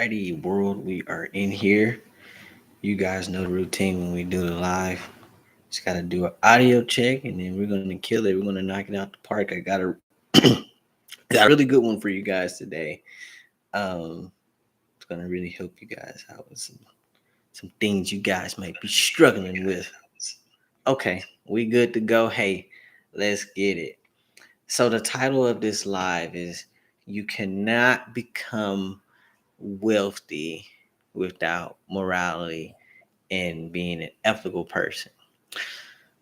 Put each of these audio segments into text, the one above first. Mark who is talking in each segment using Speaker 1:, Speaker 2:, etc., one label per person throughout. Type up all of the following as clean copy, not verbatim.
Speaker 1: Alrighty, world, we are in here. You guys know the routine when we do the live. Just gotta do an audio check, and then we're gonna kill it. We're gonna knock it out the park. I got a got a really good one for you guys today. It's gonna really help you guys out with some things you guys might be struggling with. Okay, we good to go. Hey, let's get it. So the title of this live is "You Cannot Become Wealthy Without Morality and Being an Ethical Person."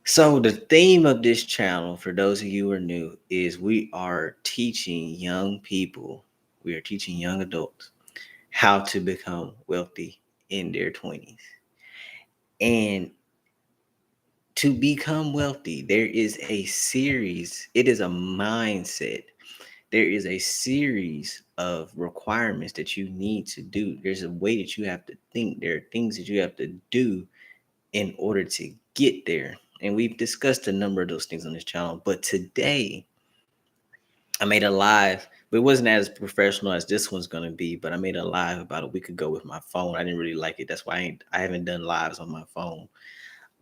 Speaker 1: So the theme of this channel, for those of you who are new, is we are teaching young people, we are teaching young adults how to become wealthy in their 20s. And to become wealthy, there is a series, it is a mindset. There is a series of requirements that you need to do. There's a way that you have to think. There are things that you have to do in order to get there. And we've discussed a number of those things on this channel. But today, I made a live, but it wasn't as professional as this one's gonna be. But I made a live about a week ago with my phone. I didn't really like it. That's why I haven't done lives on my phone.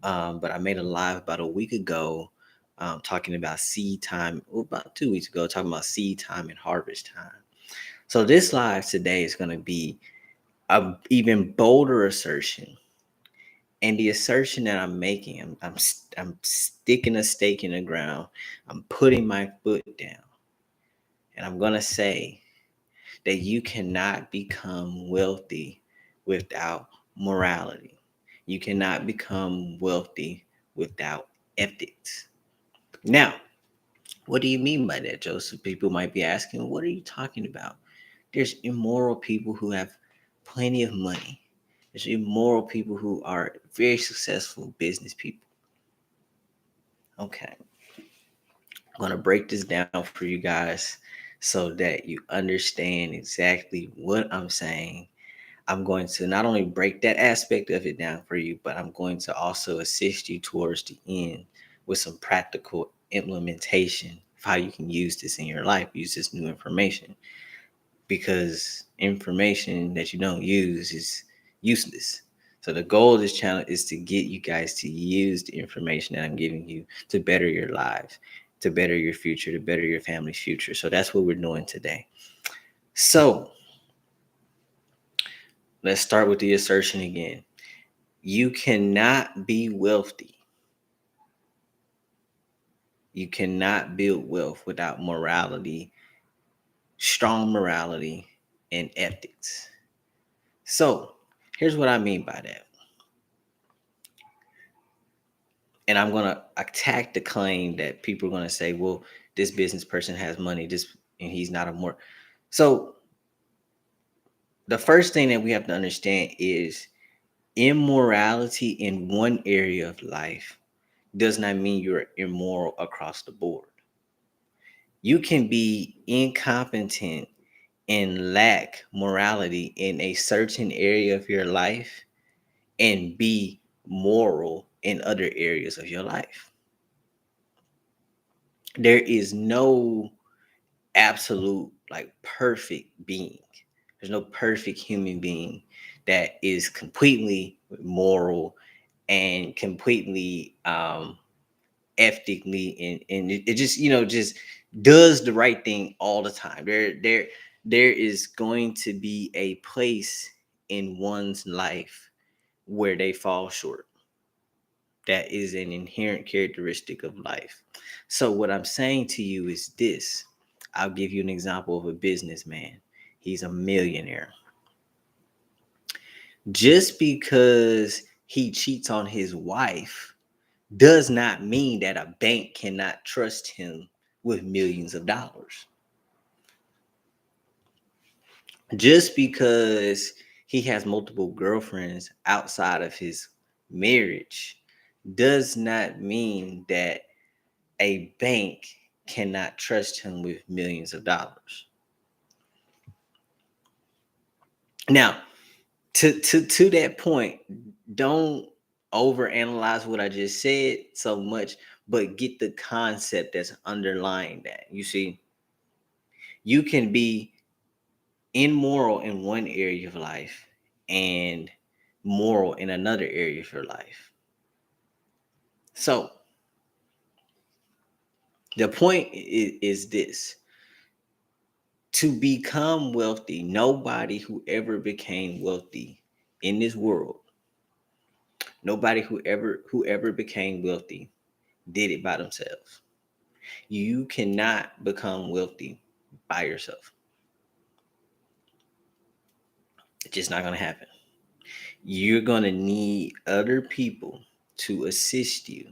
Speaker 1: But I made a live about a week ago, talking about seed time. Well, about 2 weeks ago, talking about seed time and harvest time. So this live today is gonna be a even bolder assertion. And the assertion that I'm making, I'm sticking a stake in the ground. I'm putting my foot down, and I'm gonna say that you cannot become wealthy without morality. You cannot become wealthy without ethics. Now, what do you mean by that, Joseph? People might be asking, what are you talking about? There's immoral people who have plenty of money. There's immoral people who are very successful business people. Okay. I'm going to break this down for you guys so that you understand exactly what I'm saying. I'm going to not only break that aspect of it down for you, but I'm going to also assist you towards the end with some practical implementation of how you can use this in your life, use this new information. Because information that you don't use is useless. So the goal of this channel is to get you guys to use the information that I'm giving you to better your lives, to better your future, to better your family's future. So that's what we're doing today. So let's start with the assertion again. You cannot be wealthy. You cannot build wealth without morality, strong morality, and ethics. So here's what I mean by that. And I'm going to attack the claim that people are going to say, well, this business person has money, this, and he's not a more. So the first thing that we have to understand is immorality in one area of life does not mean you're immoral across the board. You can be incompetent and lack morality in a certain area of your life and be moral in other areas of your life. There is no absolute like perfect being. There's no perfect human being that is completely moral and completely ethically and it just just does the right thing all the time. There is going to be a place in one's life where they fall short. That is an inherent characteristic of life. So what I'm saying to you is this. I'll give you an example of a businessman. He's a millionaire. Just because he cheats on his wife does not mean that a bank cannot trust him with millions of dollars. Just because he has multiple girlfriends outside of his marriage does not mean that a bank cannot trust him with millions of dollars. Now, to that point, don't overanalyze what I just said so much, but get the concept that's underlying that. You see, you can be immoral in one area of life and moral in another area of your life. So the point is this: to become wealthy, nobody who ever became wealthy in this world, nobody who ever became wealthy did it by themselves. You cannot become wealthy by yourself. It's just not going to happen. You're going to need other people to assist you.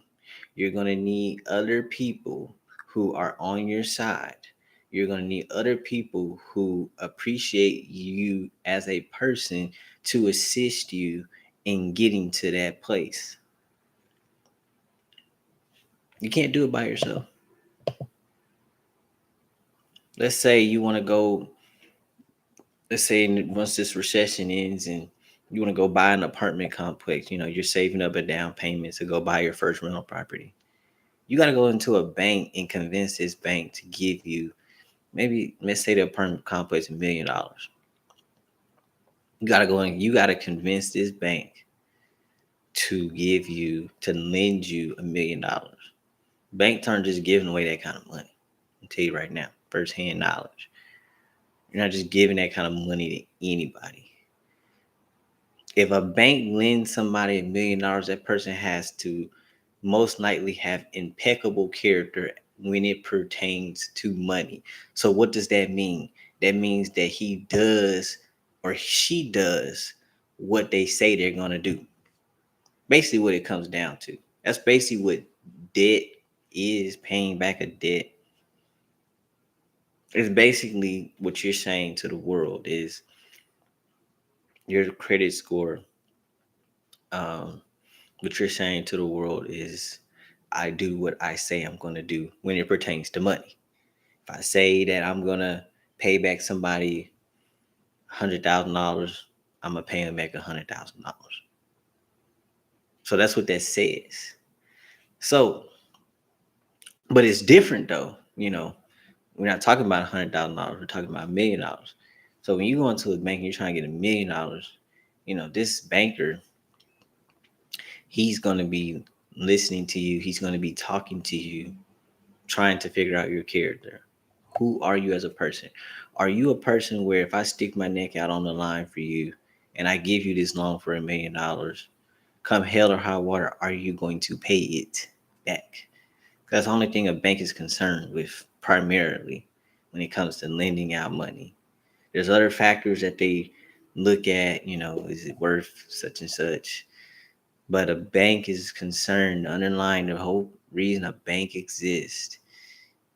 Speaker 1: You're going to need other people who are on your side. You're going to need other people who appreciate you as a person to assist you in getting to that place. You can't do it by yourself. Let's say you want to go, let's say once this recession ends and you want to go buy an apartment complex, you're saving up a down payment to go buy your first rental property. You got to go into a bank and convince this bank to give you, maybe let's say the apartment complex $1 million. You got to convince this bank to lend you $1 million. Banks aren't just giving away that kind of money. I'll tell you right now, firsthand knowledge. You're not just giving that kind of money to anybody. If a bank lends somebody $1 million, that person has to most likely have impeccable character when it pertains to money. So what does that mean? That means that he does or she does what they say they're going to do. Basically what it comes down to. That's basically what debt is, paying back a debt. It's basically what you're saying to the world is your credit score. What you're saying to the world is I do what I say I'm going to do when it pertains to money. If I say that I'm going to pay back somebody $100,000, I'm going to pay them back $100,000. So that's what that says. So, but it's different though. We're not talking about $100,000. We're talking about $1 million. So when you go into a bank and you're trying to get $1 million, this banker, he's going to be listening to you. He's going to be talking to you, trying to figure out your character. Who are you as a person? Are you a person where if I stick my neck out on the line for you and I give you this loan for $1 million, come hell or high water, are you going to pay it back? That's the only thing a bank is concerned with primarily when it comes to lending out money. There's other factors that they look at, is it worth such and such? But a bank is concerned, underlying the whole reason a bank exists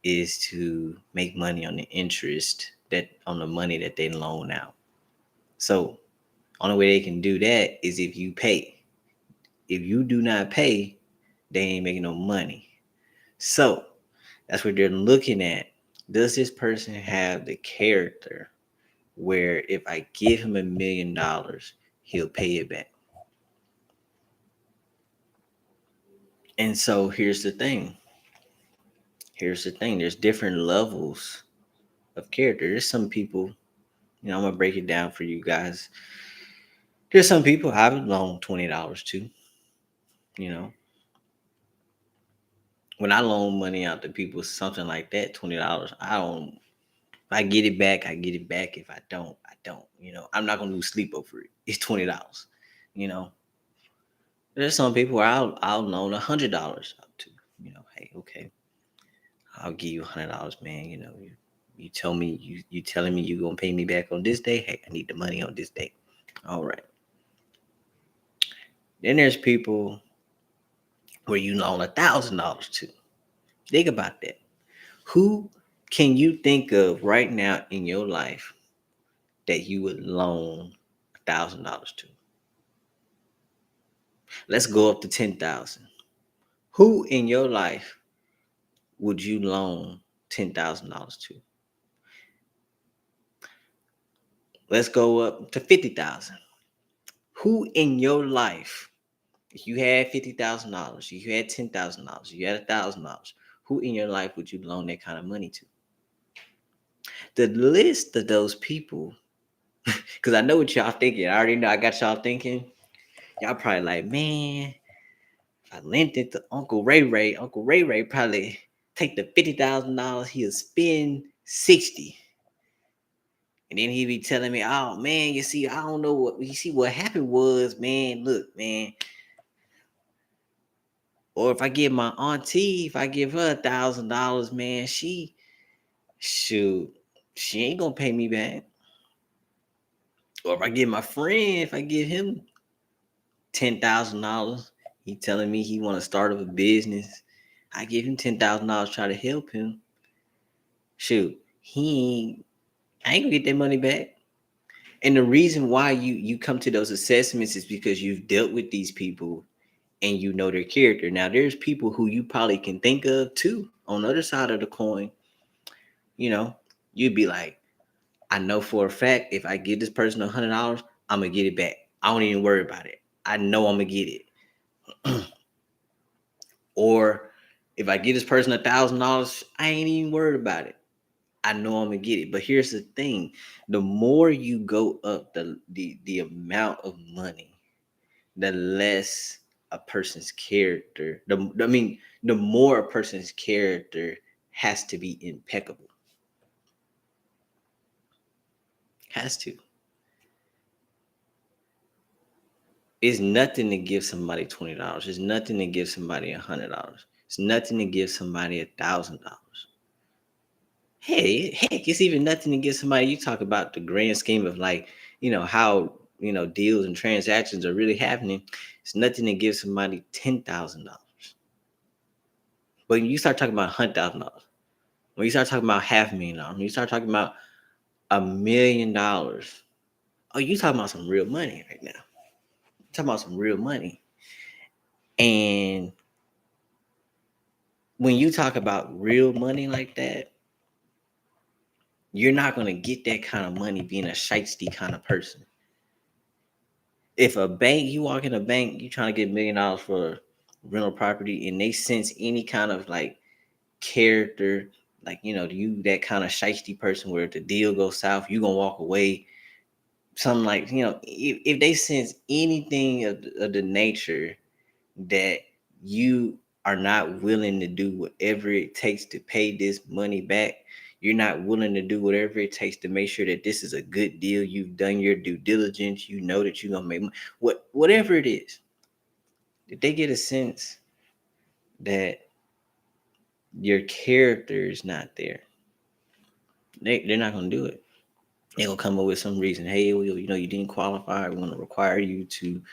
Speaker 1: is to make money on the interest that on the money that they loan out. So only way they can do that is if you pay. If you do not pay, they ain't making no money. So that's what they're looking at. Does this person have the character where if I give him $1 million, he'll pay it back? And so here's the thing. There's different levels of character. There's some people, I'm gonna break it down for you guys. There's some people I would loan $20 to. You know, when I loan money out to people, something like that, $20, I don't. If I get it back, I get it back. If I don't, I don't. I'm not gonna lose sleep over it. It's $20. You know, there's some people where I'll loan $100 out to. Hey, okay, I'll give you $100, man. You tell me you telling me you gonna pay me back on this day. Hey, I need the money on this day. All right. Then there's people where you loan $1,000 to. Think about that. Who can you think of right now in your life that you would loan $1,000 to? Let's go up to 10,000. Who in your life would you loan $10,000 to? Let's go up to 50,000. Who in your life, if you had $50,000, if you had $10,000, you had $1,000, who in your life would you loan that kind of money to? The list of those people Because I know what y'all thinking. I already know I got y'all thinking. Y'all probably like, man, if I lent it to Uncle Ray Ray probably take the $50,000, he'll spend 60. And then he be telling me, oh man, you see, I don't know what you see what happened was, man, look, man. Or if I give my auntie, if I give her $1,000, man, shoot, she ain't gonna pay me back. Or if I give my friend, if I give him $10,000, he telling me he want to start up a business. I give him $10,000, try to help him. Shoot, I ain't gonna get that money back. And the reason why you come to those assessments is because you've dealt with these people and you know their character. Now, there's people who you probably can think of too on the other side of the coin. You know, you'd be like, I know for a fact if I give this person $100, I'm gonna get it back. I don't even worry about it. I know I'm gonna get it. Or if I give this person $1,000, I ain't even worried about it. I know I'm gonna get it. But here's the thing: the more you go up the amount of money, the less a person's character. The more a person's character has to be impeccable. Has to. It's nothing to give somebody $20. It's nothing to give somebody $100. It's nothing to give somebody $1,000. Hey, heck, it's even nothing to give somebody. You talk about the grand scheme of like, how deals and transactions are really happening. It's nothing to give somebody $10,000. But when you start talking about $100,000, when you start talking about $500,000, when you start talking about $1,000,000, oh, you talking about some real money right now. You're talking about some real money. And when you talk about real money like that, you're not gonna get that kind of money being a shiesty kind of person. If a bank, you walk in a bank, you trying to get $1,000,000 for rental property, and they sense any kind of like character, like you that kind of shiesty person where if the deal goes south, you gonna walk away. Something like if they sense anything of the nature that you are not willing to do whatever it takes to pay this money back, you're not willing to do whatever it takes to make sure that this is a good deal. You've done your due diligence. You know that you're gonna make money. Whatever it is. If they get a sense that your character is not there, they're not gonna do it. They're gonna come up with some reason. Hey, well, you didn't qualify. We're gonna require you to,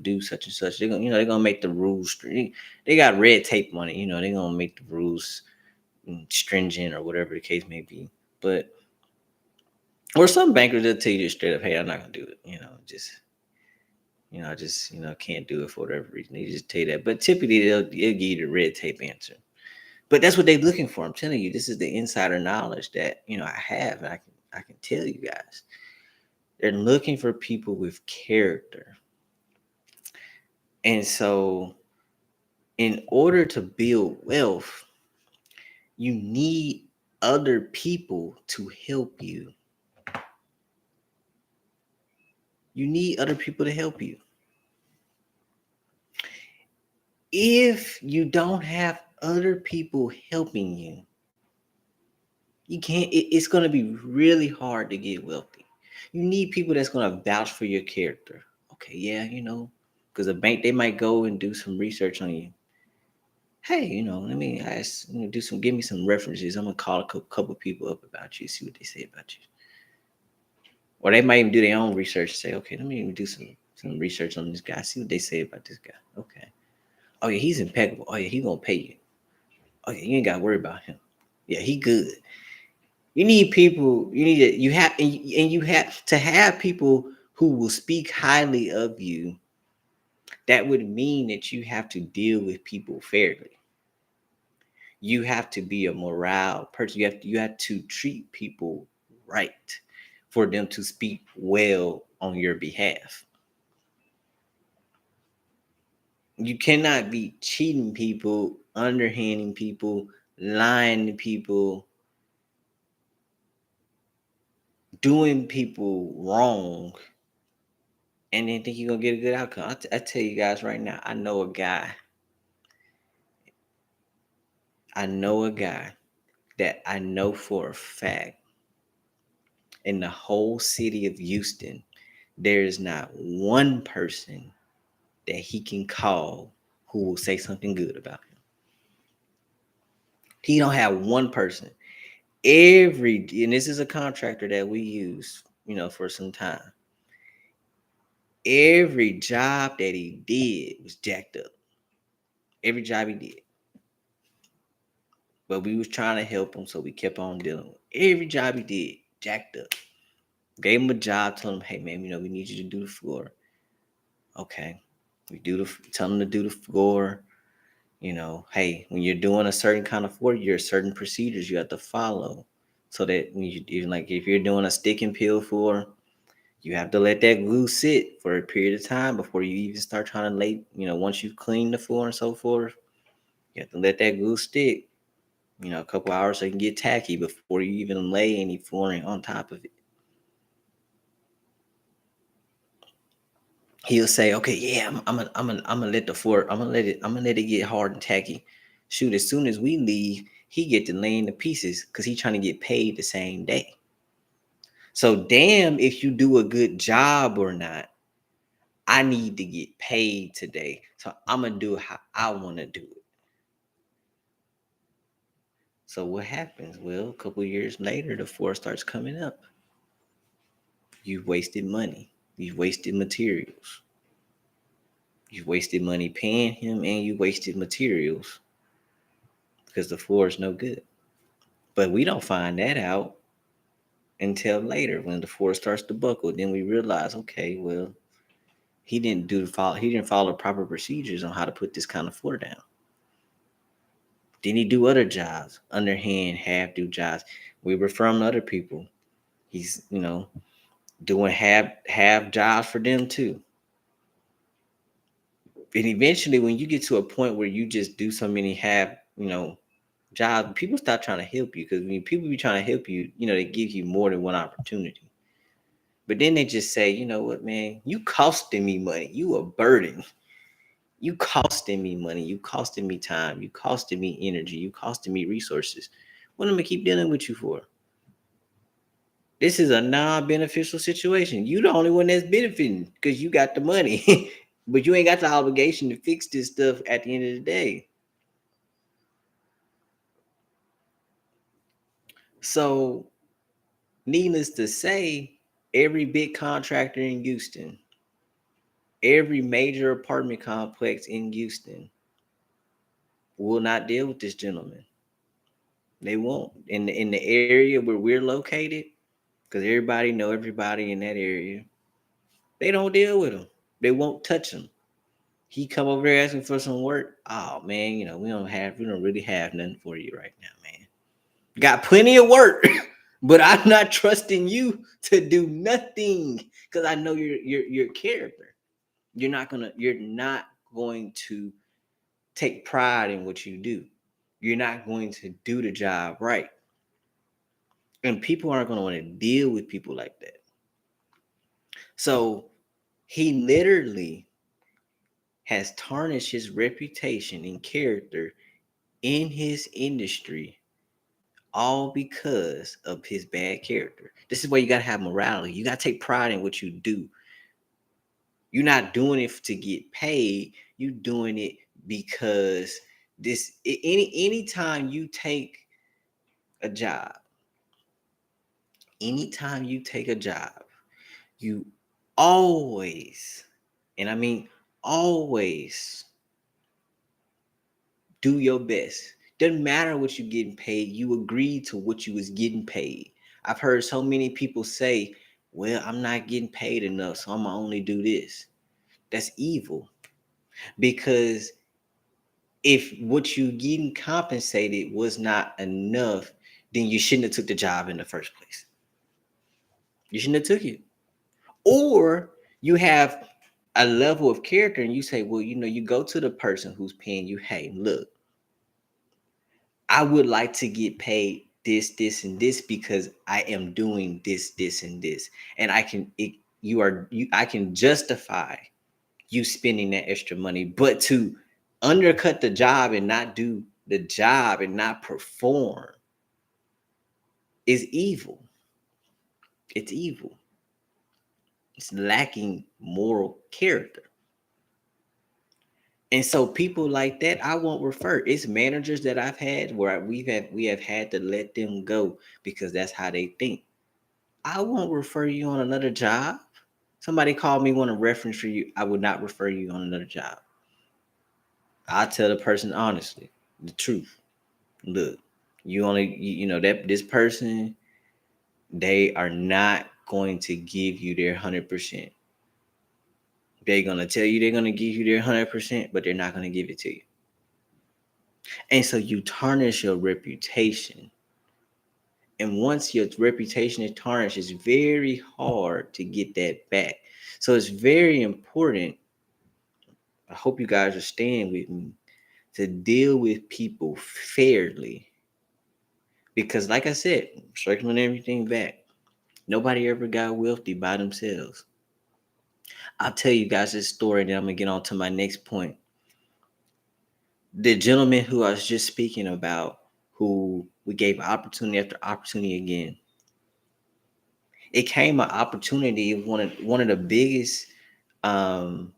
Speaker 1: do such and such. They're gonna make the rules. They got red tape on it. They're gonna make the rules stringent or whatever the case may be. But or some bankers will tell you just straight up, hey, I'm not gonna do it. I just can't do it for whatever reason. They just tell you that. But typically they'll give you the red tape answer. But that's what they're looking for. I'm telling you, this is the insider knowledge that I have, and I can tell you guys. They're looking for people with character. And so, in order to build wealth, you need other people to help you. You need other people to help you. If you don't have other people helping you, you can't, it's going to be really hard to get wealthy. You need people that's going to vouch for your character. Okay, yeah, because a bank, they might go and do some research on you. Hey, let me ask, give me some references. I'm gonna call a couple people up about you, see what they say about you. Or they might even do their own research. Say, okay, let me even do some research on this guy. See what they say about this guy. Okay. Oh yeah, he's impeccable. Oh yeah, he gonna pay you. Oh yeah, you ain't gotta worry about him. Yeah, he good. You need people. You have and you have to have people who will speak highly of you. That would mean that you have to deal with people fairly. You have to be a morale person. You have to treat people right for them to speak well on your behalf. You cannot be cheating people, underhanding people, lying to people, doing people wrong and then think you're gonna get a good outcome. I tell you guys right now, I know a guy that I know for a fact in the whole city of Houston, there is not one person that he can call who will say something good about him. He don't have one person. And this is a contractor that we use, for some time. Every job that he did was jacked up. Every job he did. But we was trying to help him, so we kept on dealing with every job he did, jacked up. Gave him a job, told him, hey man, we need you to do the floor. Okay. Tell him to do the floor. Hey, when you're doing a certain kind of floor, you're certain procedures you have to follow. So that when you even like if you're doing a stick and peel floor, you have to let that glue sit for a period of time before you even start trying to lay, once you've cleaned the floor and so forth, you have to let that glue stick, a couple hours so it can get tacky before you even lay any flooring on top of it. He'll say, okay, yeah, I'm gonna let the floor, I'm gonna let it get hard and tacky. Shoot, as soon as we leave, he get to laying the pieces because he's trying to get paid the same day. So damn if you do a good job or not. I need to get paid today. So I'm gonna do it how I want to do it. So what happens? Well, a couple years later, the floor starts coming up. You've wasted money. You've wasted materials. You've wasted money paying him and you wasted materials because the floor is no good. But we don't find that out until later when the floor starts to buckle. Then we realize, okay, well, he didn't follow proper procedures on how to put this kind of floor down. Then he do other jobs, underhand, half do jobs. We refer him to other people. He's, doing half jobs for them too. And eventually when you get to a point where you just do so many half, jobs, people stop trying to help you because when people be trying to help you, they give you more than one opportunity. But then they just say, you know what, man, you costing me money. You a burden. You costing me money. You costing me time. You costing me energy. You costing me resources. What am I keep dealing with you for? This is a non-beneficial situation. You the only one that's benefiting because you got the money, but you ain't got the obligation to fix this stuff at the end of the day. So, needless to say, every big contractor in Houston, every major apartment complex in Houston will not deal with this gentleman. They won't. In the area where we're located, because everybody know everybody in that area, they don't deal with him. They won't touch him. He come over there asking for some work. Oh man, we don't really have nothing for you right now, man. Got plenty of work, but I'm not trusting you to do nothing because I know your character. You're not going to take pride in what you do. You're not going to do the job right. And people aren't going to want to deal with people like that. So he literally has tarnished his reputation and character in his industry all because of his bad character. This is where you got to have morality. You got to take pride in what you do. You're not doing it to get paid. You're doing it because anytime you take a job, anytime you take a job, you always, and I mean always, do your best. Doesn't matter what you're getting paid. You agreed to what you was getting paid. I've heard so many people say, well, I'm not getting paid enough, so I'm gonna only do this. That's evil. Because if what you getting compensated was not enough, then you shouldn't have took the job in the first place. You shouldn't have took it. Or you have a level of character and you say, well, you go to the person who's paying you, hey, look, I would like to get paid this, and this because I am doing this, and this. And I can justify you spending that extra money, but to undercut the job and not do the job and not perform is evil. It's evil. It's lacking moral character. And so people like that, I won't refer. It's managers that I've had where we have had to let them go because that's how they think. I won't refer you on another job. Somebody called me, want a reference for you. I would not refer you on another job. I tell the person honestly, the truth. Look, you know that this person, they are not going to give you their 100%. They're gonna tell you they're gonna give you their 100%, but they're not gonna give it to you. And so you tarnish your reputation. And once your reputation is tarnished, it's very hard to get that back. So it's very important. I hope you guys are staying with me to deal with people fairly. Because, like I said, circling everything back, nobody ever got wealthy by themselves. I'll tell you guys this story, and then I'm going to get on to my next point. The gentleman who I was just speaking about, who we gave opportunity after opportunity again, it came an opportunity of one of the biggest um,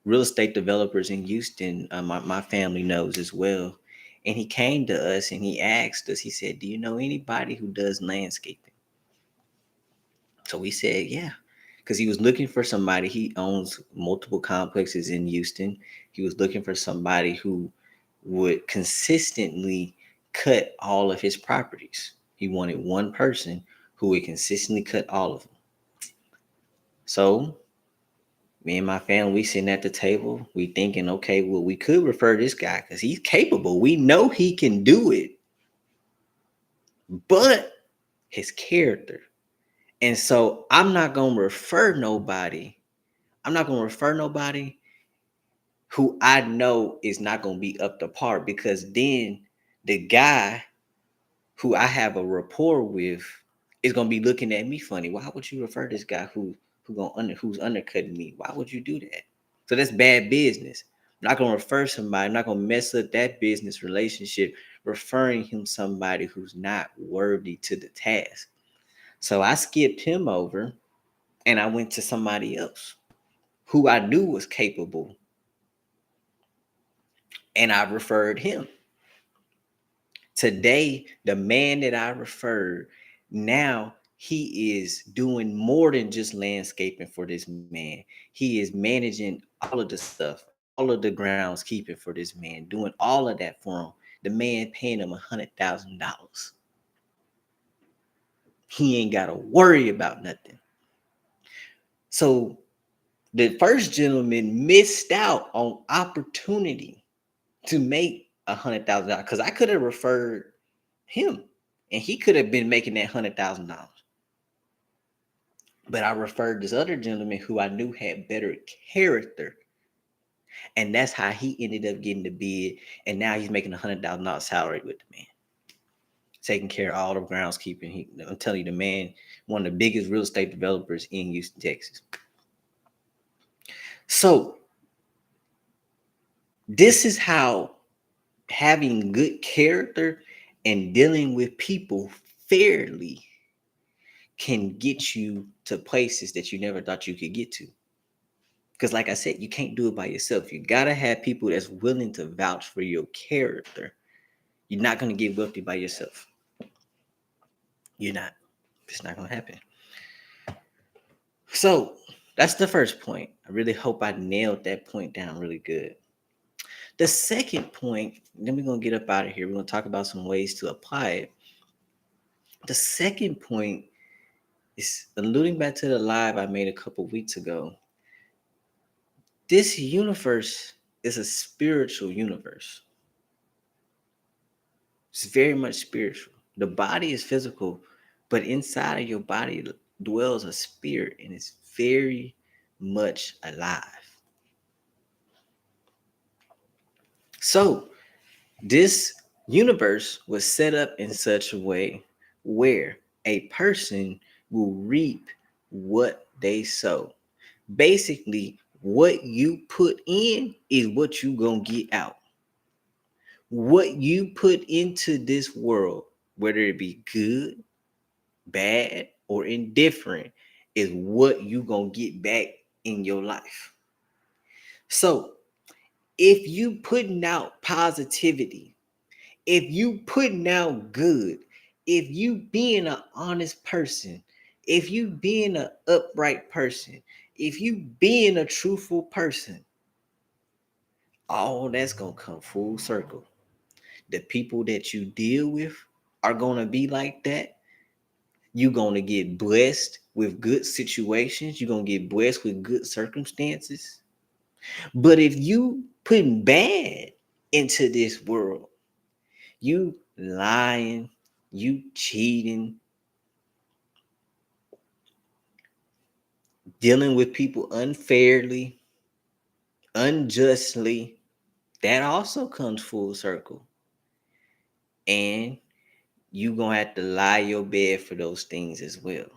Speaker 1: real estate developers in Houston. My family knows as well. And he came to us and he asked us, he said, "Do you know anybody who does landscaping?" So we said, "Yeah." Because he was looking for somebody. He owns multiple complexes in Houston. He was looking for somebody who would consistently cut all of his properties. He wanted one person who would consistently cut all of them. So me and my family, we sitting at the table, we thinking, okay, well, we could refer this guy because he's capable. We know he can do it, but his character. And so I'm not gonna refer nobody. I'm not gonna refer nobody who I know is not gonna be up to par, because then the guy who I have a rapport with is gonna be looking at me funny. Why would you refer this guy who's undercutting me? Why would you do that? So that's bad business. I'm not gonna refer somebody. I'm not gonna mess up that business relationship referring him somebody who's not worthy to the task. So I skipped him over and I went to somebody else who I knew was capable, and I referred him. Today, the man that I referred, now he is doing more than just landscaping for this man. He is managing all of the stuff, all of the groundskeeping for this man, doing all of that for him. The man paying him $100,000. He ain't got to worry about nothing. So the first gentleman missed out on opportunity to make $100,000, because I could have referred him and he could have been making that $100,000. But I referred this other gentleman who I knew had better character, and that's how he ended up getting the bid. And now he's making $100,000 salary with the man, taking care of all the groundskeeping. I'm telling you, the man, one of the biggest real estate developers in Houston, Texas. So this is how having good character and dealing with people fairly can get you to places that you never thought you could get to. Because like I said, you can't do it by yourself. You got to have people that's willing to vouch for your character. You're not going to get wealthy by yourself. You're not. It's not going to happen. So that's the first point. I really hope I nailed that point down really good. The second point, then we're going to get up out of here. We're going to talk about some ways to apply it. The second point is alluding back to the live I made a couple weeks ago. This universe is a spiritual universe. It's very much spiritual. The body is physical, but inside of your body dwells a spirit, and it's very much alive. So this universe was set up in such a way where a person will reap what they sow. Basically, what you put in is what you gonna get out. What you put into this world, whether it be good, bad, or indifferent, is what you gonna get back in your life. So if you putting out positivity, if you putting out good, if you being an honest person, if you being an upright person, if you being a truthful person, all that's gonna come full circle. The people that you deal with are gonna be like that. You're gonna get blessed with good situations, you're gonna get blessed with good circumstances. But if you putting bad into this world, you lying, you cheating, dealing with people unfairly, unjustly, that also comes full circle. And you gonna have to lie your bed for those things as well.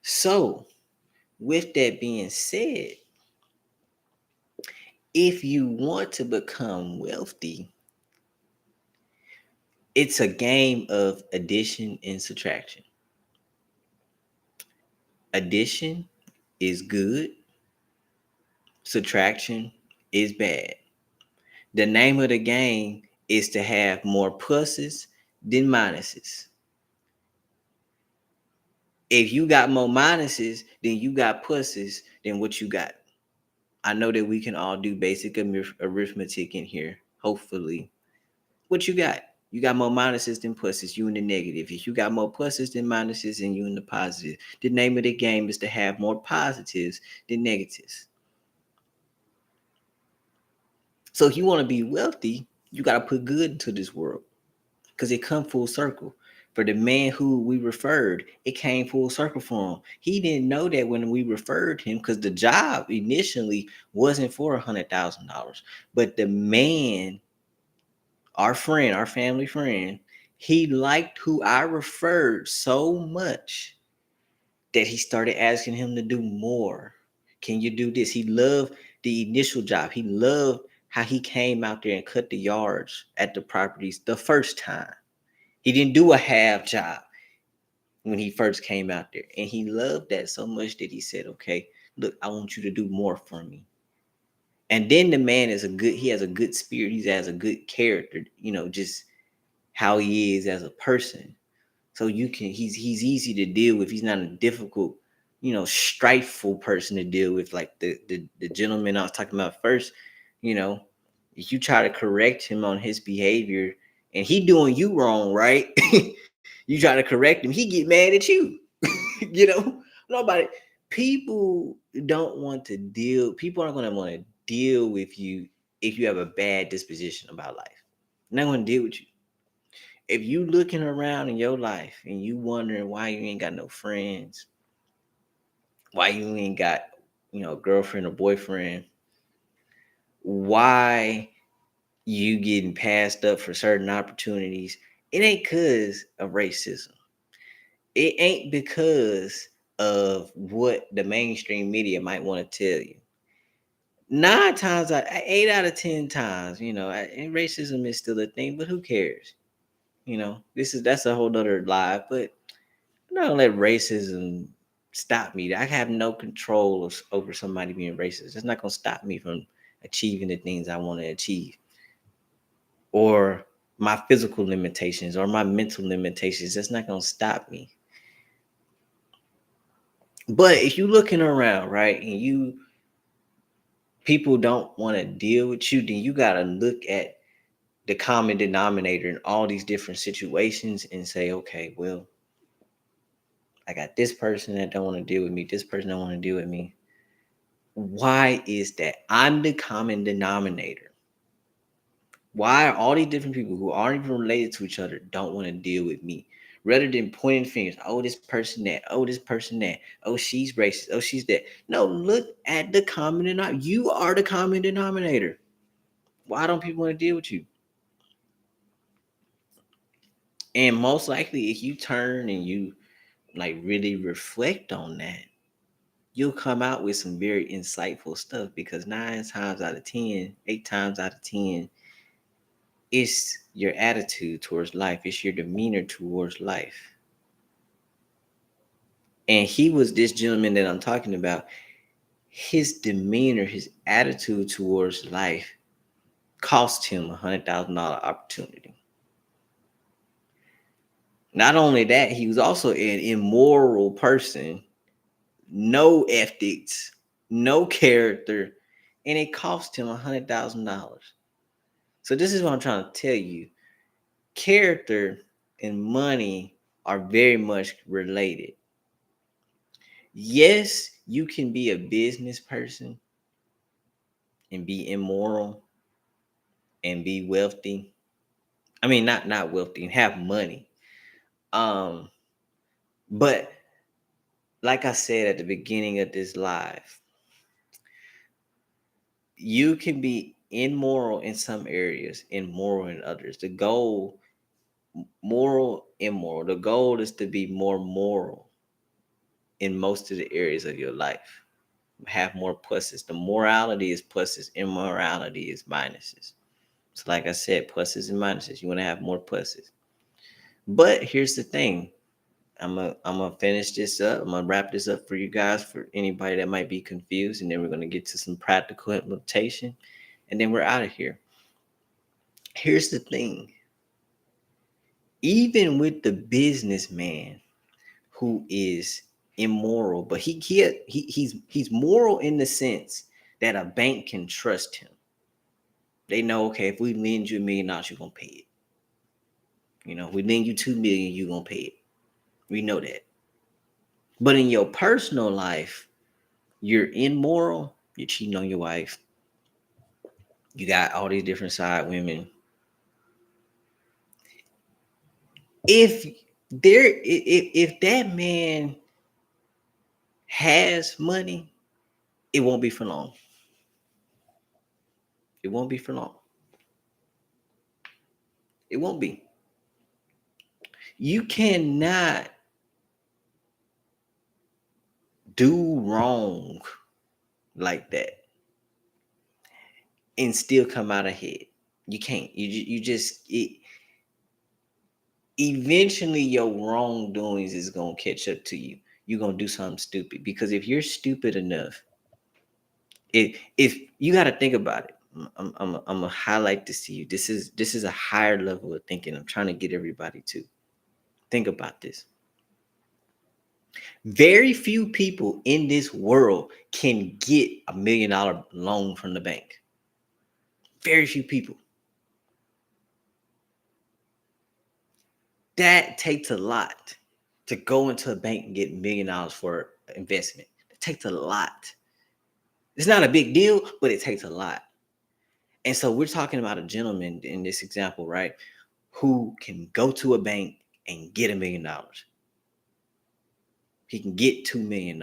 Speaker 1: So, with that being said, if you want to become wealthy, it's a game of addition and subtraction. Addition is good, subtraction is bad. The name of the game is to have more pluses than minuses. If you got more minuses than you got pluses, then what you got? I know that we can all do basic arithmetic in here, hopefully. What you got? You got more minuses than pluses, you in the negative. If you got more pluses than minuses and you in the positive, the name of the game is to have more positives than negatives. So if you want to be wealthy, you got to put good into this world because it come full circle. For the man who we referred, it came full circle for him. He didn't know that when we referred him because the job initially wasn't for $100,000, but the man, our friend, our family friend, he liked who I referred so much that he started asking him to do more. Can you do this? He loved the initial job. He loved how he came out there and cut the yards at the properties the first time. He didn't do a half job when he first came out there. And he loved that so much that he said, okay, look, I want you to do more for me. And then the man is he has a good spirit. He has a good character, just how he is as a person. So he's easy to deal with. He's not a difficult, strifeful person to deal with. Like the gentleman I was talking about first, you know, if you try to correct him on his behavior and he doing you wrong, right? You try to correct him, he get mad at you. Nobody, people don't want to deal, people aren't going to want to deal with you if you have a bad disposition about life. They're not going to deal with you. If you looking around in your life and you wondering why you ain't got no friends, why you ain't got, a girlfriend or boyfriend, why you getting passed up for certain opportunities, it ain't because of racism. It ain't because of what the mainstream media might want to tell you. 8 out of 10 times, and racism is still a thing, but who cares? That's a whole nother live, but I'm not gonna let racism stop me. I have no control over somebody being racist. It's not gonna stop me from achieving the things I want to achieve, or my physical limitations, or my mental limitations. That's not gonna stop me. But if you looking around, right, and people don't want to deal with you, then you gotta look at the common denominator in all these different situations and say, okay, well, I got this person that don't want to deal with me. This person don't want to deal with me. Why is that? I'm the common denominator. Why are all these different people who aren't even related to each other don't want to deal with me? Rather than pointing fingers, oh, this person that, oh, this person that, oh, she's racist, oh, she's that. No, look at the common denominator. You are the common denominator. Why don't people want to deal with you? And most likely, if you turn and you like really reflect on that, you'll come out with some very insightful stuff because 9 times out of 10, 8 times out of 10, it's your attitude towards life, it's your demeanor towards life. And he was this gentleman that I'm talking about. His demeanor, his attitude towards life cost him $100,000 opportunity. Not only that, he was also an immoral person, no ethics, no character, and it cost him $100,000. So this is what I'm trying to tell you. Character and money are very much related. Yes, you can be a business person and be immoral and be wealthy. I mean, not wealthy and have money. Um, but like I said at the beginning of this live, you can be immoral in some areas, immoral in others. The goal, moral, immoral. The goal is to be more moral in most of the areas of your life. Have more pluses. The morality is pluses, immorality is minuses. So, like I said, pluses and minuses. You want to have more pluses. But here's the thing. I'm gonna finish this up. I'm gonna wrap this up for you guys, for anybody that might be confused, and then we're gonna get to some practical implementation, and then we're out of here. Here's the thing. Even with the businessman who is immoral, but he's moral in the sense that a bank can trust him. They know, okay, if we lend you $1 million, you're gonna pay it. You know, if we lend you 2 million, you're gonna pay it. We know that. But in your personal life, you're immoral, you're cheating on your wife, you got all these different side women. If if that man has money, it won't be for long. It won't be for long. It won't be. You cannot do wrong like that and still come out ahead. You can't. You just eventually your wrongdoings is gonna catch up to you. You're gonna do something stupid because if you're stupid enough, if you got to think about it, I'm gonna highlight this to you. This is a higher level of thinking. I'm trying to get everybody to think about this. Very few people in this world can get $1 million loan from the bank. Very few people. That takes a lot to go into a bank and get $1 million for investment. It takes a lot. It's not a big deal, but it takes a lot. And so we're talking about a gentleman in this example, right? Who can go to a bank and get $1 million. He can get $2 million.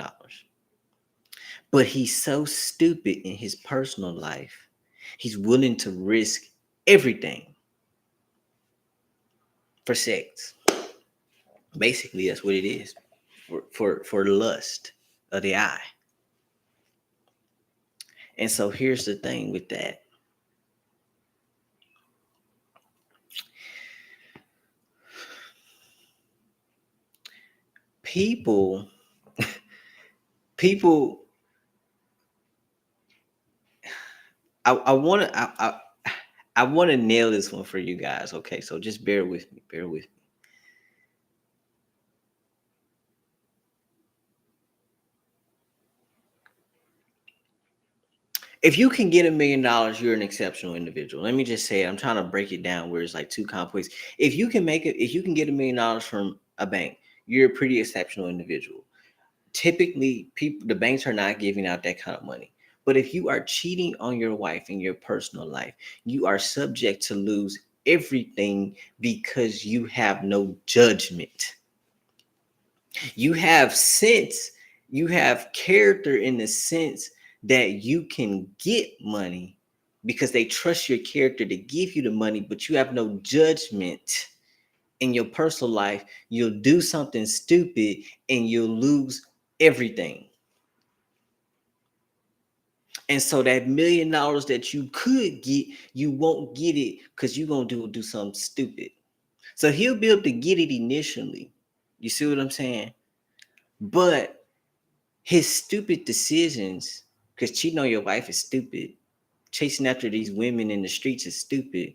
Speaker 1: But he's so stupid in his personal life. He's willing to risk everything for sex. Basically, that's what it is. For lust of the eye. And so here's the thing with that. People, people, I want to, I want to nail this one for you guys. Okay, so just bear with me. Bear with me. If you can get $1 million, you're an exceptional individual. Let me just say it. I'm trying to break it down where it's like too complex. If you can make it, if you can get $1 million from a bank, you're a pretty exceptional individual. Typically, people, the banks are not giving out that kind of money. But if you are cheating on your wife in your personal life, you are subject to lose everything because you have no judgment. You have sense, you have character in the sense that you can get money because they trust your character to give you the money, but you have no judgment in your personal life, you'll do something stupid and you'll lose everything. And so that $1,000,000 that you could get, you won't get it because you're gonna do something stupid. So he'll be able to get it initially. You see what I'm saying? But his stupid decisions, because cheating on your wife is stupid, chasing after these women in the streets is stupid.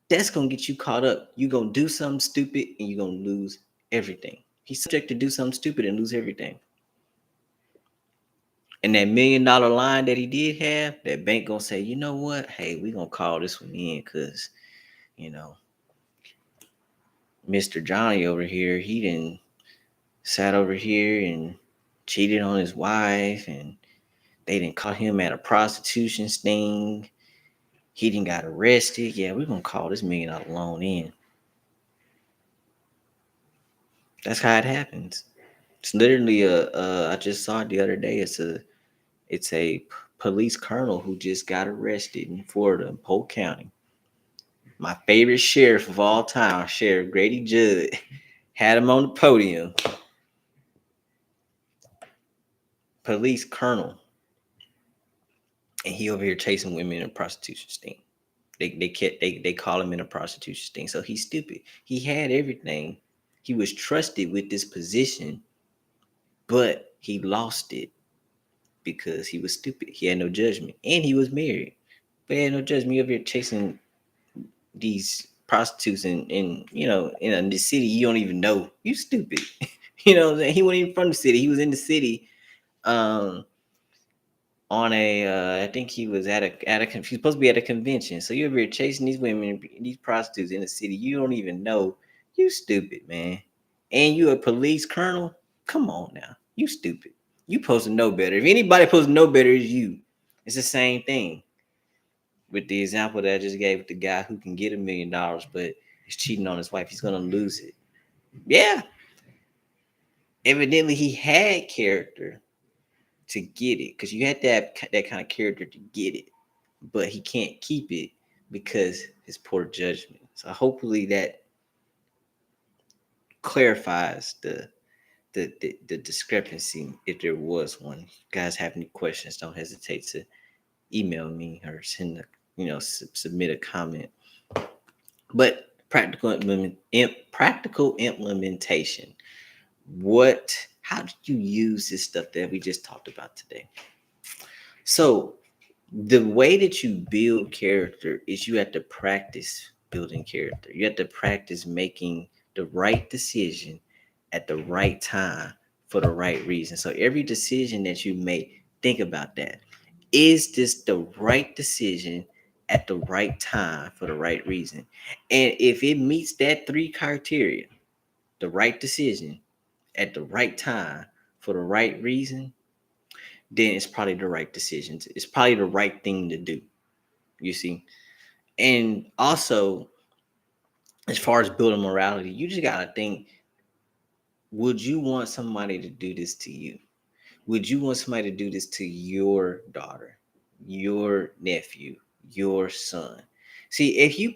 Speaker 1: That's gonna get you caught up. You're gonna do something stupid and you're gonna lose everything. He's subject to do something stupid and lose everything. And that $1,000,000 line that he did have, that bank gonna say, you know what? Hey, we gonna call this one in because you know, Mr. Johnny over here, he didn't sat over here and cheated on his wife, and they didn't caught him at a prostitution sting. He didn't got arrested. Yeah, we're gonna call this $1,000,000 loan in. That's how it happens. It's literally I just saw it the other day. It's a police colonel who just got arrested in Florida, in Polk County. My favorite sheriff of all time, Sheriff Grady Judd, had him on the podium. Police colonel, and he over here chasing women in a prostitution sting. They call him in a prostitution sting. So he's stupid. He had everything. He was trusted with this position, but he lost it because he was stupid. He had no judgment, and he was married, but he had no judgment. You over here chasing these prostitutes in the city you don't even know. You stupid. You know what I'm saying? He wasn't even from the city. He was in the city. Um, on I think he was he's supposed to be at a convention. So you're over here chasing these women, these prostitutes in the city. You don't even know. You stupid, man. And you a police colonel? Come on now. You stupid. You supposed to know better. If anybody supposed to know better, is you. It's the same thing with the example that I just gave with the guy who can get $1,000,000, but is cheating on his wife. He's gonna lose it. Yeah. Evidently, he had character to get it because you had to have that kind of character to get it, but he can't keep it because his poor judgment. So hopefully that clarifies the discrepancy if there was one. If you guys have any questions, don't hesitate to email me or send submit a comment. But practical implementation. How did you use this stuff that we just talked about today? So the way that you build character is you have to practice building character. You have to practice making the right decision at the right time for the right reason. So every decision that you make, think about that. Is this the right decision at the right time for the right reason? And if it meets that three criteria, the right decision at the right time for the right reason, then it's probably the right decision. It's probably the right thing to do. You see? And also, as far as building morality, you just gotta think, would you want somebody to do this to you? Would you want somebody to do this to your daughter, your nephew, your son? See, if you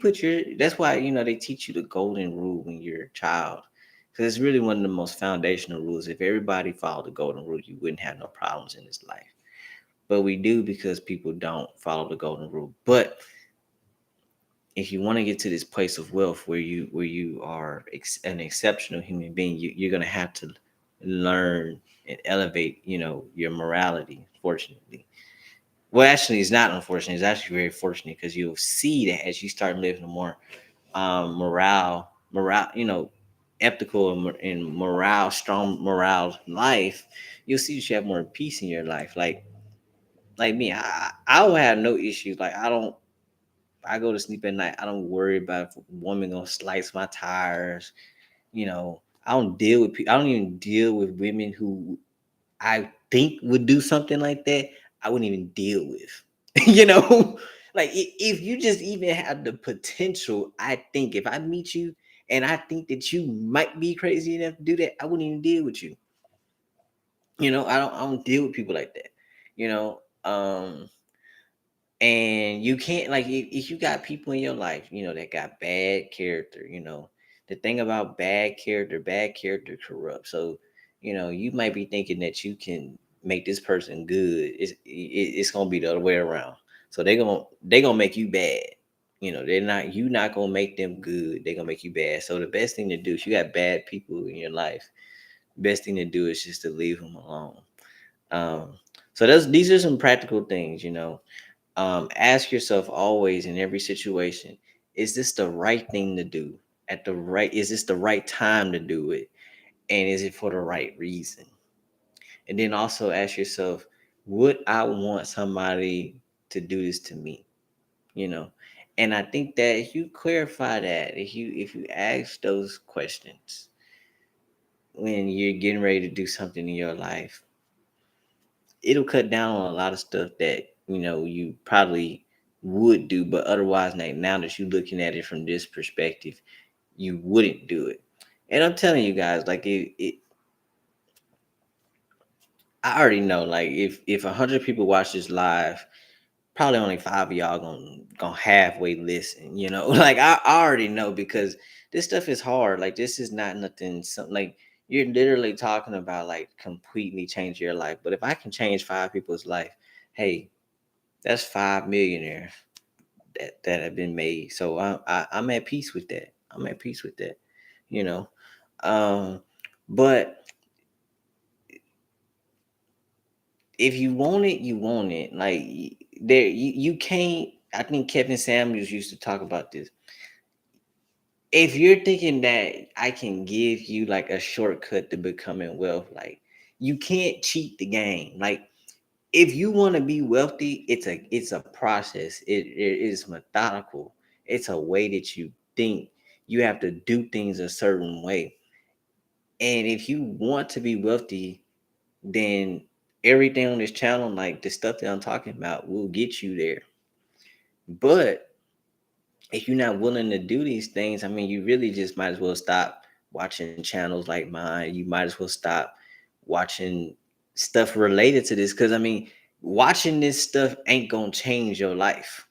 Speaker 1: that's why, they teach you the golden rule when you're a child. Because it's really one of the most foundational rules. If everybody followed the golden rule, you wouldn't have no problems in this life. But we do because people don't follow the golden rule. But if you want to get to this place of wealth where you are an exceptional human being, you're going to have to learn and elevate your morality. Fortunately, well, actually it's not unfortunate, it's actually very fortunate, because you'll see that as you start living a more morale ethical and morale strong morale life, you'll see that you have more peace in your life. Like me, I will have no issues. Like I go to sleep at night, I don't worry about if a woman gonna slice my tires. I don't deal with people. I don't even deal with women who I think would do something like that. I wouldn't even deal with. you know, like if you just even have the potential, I think if I meet you and I think that you might be crazy enough to do that, I wouldn't even deal with you. I don't deal with people like that. You know, and you can't, like, if you got people in your life, that got bad character, The thing about bad character corrupts. So, you might be thinking that you can make this person good. It's gonna be the other way around. So they gonna make you bad. You not gonna make them good. They're gonna make you bad. So the best thing to do, if you got bad people in your life, best thing to do is just to leave them alone. Um, so these are some practical things. Ask yourself always in every situation, is this the right thing to do? Is this the right time to do it? And is it for the right reason? And then also ask yourself, would I want somebody to do this to me? You know? And I think that if you clarify that, if you ask those questions when you're getting ready to do something in your life, it'll cut down on a lot of stuff that you probably would do, but otherwise, now that you're looking at it from this perspective, you wouldn't do it. And I'm telling you guys, like I already know, like if 100 people watch this live, probably only five of y'all gonna halfway listen. Like I already know, because this stuff is hard. Like this is not nothing. Something like you're literally talking about like completely change your life. But if I can change five people's life, hey, that's 5 millionaires that have been made. So I'm at peace with that. I'm at peace with that. You know, um, but if you want it, you want it. Like you can't. I think Kevin Samuels used to talk about this. If you're thinking that I can give you like a shortcut to becoming wealth, like you can't cheat the game. Like if you want to be wealthy, it's a process. It is methodical. It's a way that you think. You have to do things a certain way. And if you want to be wealthy, then everything on this channel, like the stuff that I'm talking about, will get you there. But if you're not willing to do these things, I mean, you really just might as well stop watching channels like mine. You might as well stop watching stuff related to this, because I mean, watching this stuff ain't gonna change your life.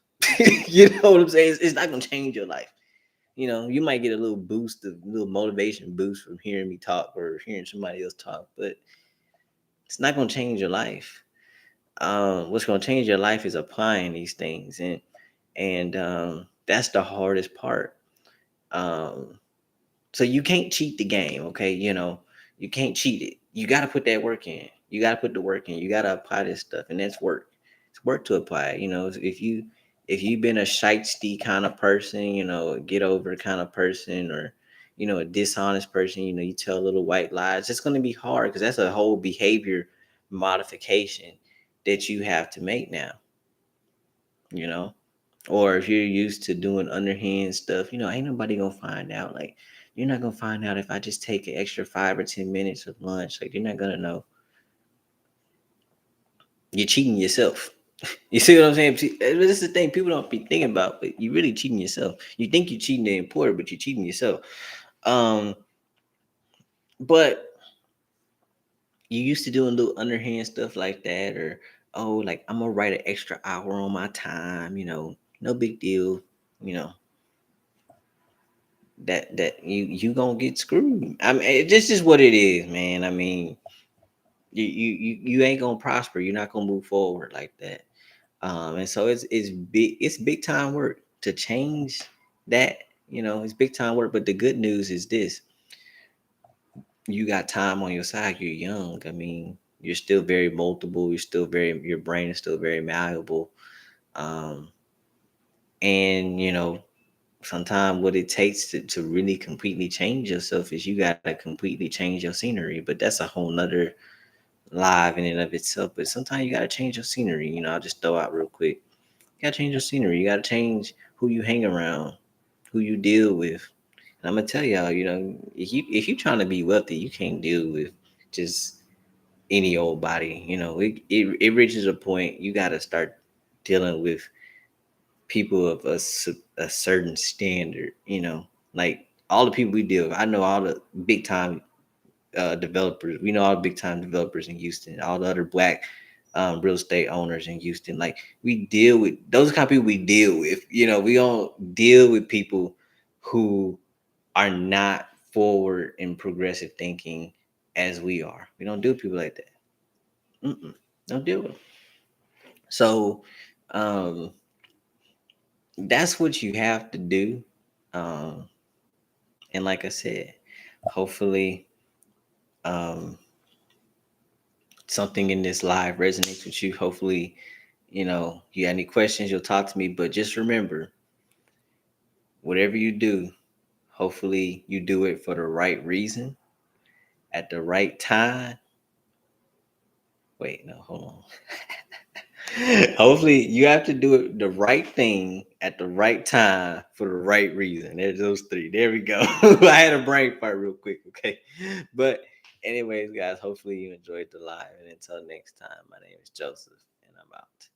Speaker 1: You know what I'm saying? It's not gonna change your life. You might get a little boost, a little motivation boost from hearing me talk or hearing somebody else talk, but it's not gonna change your life. What's gonna change your life is applying these things, and that's the hardest part. Um, so you can't cheat the game, okay? You can't cheat it. You got to put that work in. You got to put the work in. You got to apply this stuff, and that's work. It's work to apply it. If you've been a shitesty kind of person, a get over kind of person, or a dishonest person, you tell little white lies. It's going to be hard, because that's a whole behavior modification that you have to make now. You know, or if you're used to doing underhand stuff, ain't nobody gonna find out. Like, you're not gonna find out if I just take an extra 5 or 10 minutes of lunch. Like, you're not gonna know. You're cheating yourself. You see what I'm saying? See, this is the thing people don't be thinking about, but you're really cheating yourself. You think you're cheating the employer, but you're cheating yourself. Um, but you used to doing little underhand stuff like that, or like I'm gonna write an extra hour on my time. No big deal. You know, that you gonna get screwed. I mean, this is what it is, man. I mean, you ain't gonna prosper. You're not gonna move forward like that. And so it's big time work to change that. It's big time work. But the good news is this: you got time on your side. You're young. I mean, you're still very multiple. Your brain is still very malleable. Um, and sometimes what it takes to really completely change yourself is you got to completely change your scenery. But that's a whole nother live in and of itself. But sometimes you got to change your scenery. I'll just throw out real quick. You got to change your scenery. You got to change who you hang around, who you deal with. And I'm gonna tell y'all, if you trying to be wealthy, you can't deal with just any old body. It reaches a point you got to start dealing with people of a certain standard. Like all the people we deal with. I know all the big time developers. We know all the big time developers in Houston, all the other black real estate owners in Houston. Like we deal with those kind of people we deal with. We don't deal with people who are not forward and progressive thinking as we are. We don't do people like that. Don't deal with them. So um, that's what you have to do. Um, and like I said, hopefully um, something in this live resonates with you. Hopefully, you got any questions, you'll talk to me. But just remember, whatever you do, hopefully you do it for the right reason at the right time. Wait, no, hold on. Hopefully, you have to do it the right thing at the right time for the right reason. There's those three. There we go. I had a brain fart real quick. Okay, but anyways, guys, hopefully you enjoyed the live. And until next time, my name is Joseph, and I'm out.